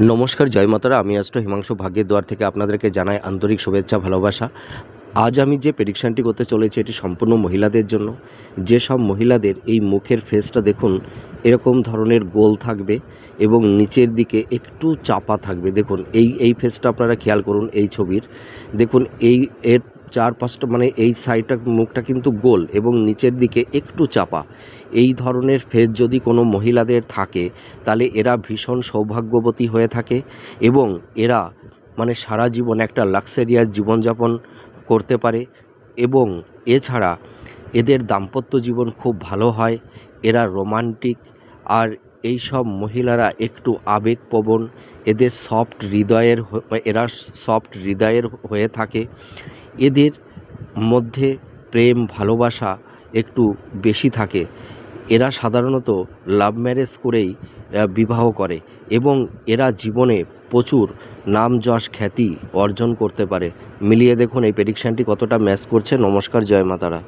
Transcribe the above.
নমস্কার, জয় মাতারা। আমি অ্যাস্ট্রো হিমাংশু ভাগ্যের দুয়ার থেকে আপনাদেরকে জানাই আন্তরিক শুভেচ্ছা, ভালোবাসা। আজ আমি যে প্রেডিকশানটি করতে চলেছি এটি সম্পূর্ণ মহিলাদের জন্য। যেসব মহিলাদের এই মুখের ফেসটা দেখুন এরকম ধরনের গোল থাকবে এবং নিচের দিকে একটু চাপা থাকবে। দেখুন এই ফেসটা আপনারা খেয়াল করুন। এই ছবির দেখুন এর চারপাশটা মানে এই সাইডটা মুখটা কিন্তু গোল এবং নিচের দিকে একটু চাপা। এই ধরনের ফেস যদি কোনো মহিলাদের থাকে তাহলে এরা ভীষণ সৌভাগ্যবতী হয়ে থাকে এবং এরা মানে সারা জীবন একটা লাক্সারিয়াস জীবনযাপন করতে পারে এবং এছাড়া এদের দাম্পত্য জীবন খুব ভালো হয়। এরা রোমান্টিক, আর এই সব মহিলারা একটু আবেগপ্রবণ, এদের এরা সফট হৃদয়ের হয়ে থাকে। এদের মধ্যে প্রেম ভালোবাসা একটু বেশি থাকে। এরা সাধারণত লাভ ম্যারেজ করেই বিবাহ করে এবং এরা জীবনে প্রচুর নাম যশ খ্যাতি অর্জন করতে পারে। মিলিয়ে দেখুন এই প্রেডিকশানটি কতটা ম্যাচ করছে। নমস্কার, জয় মাতারা।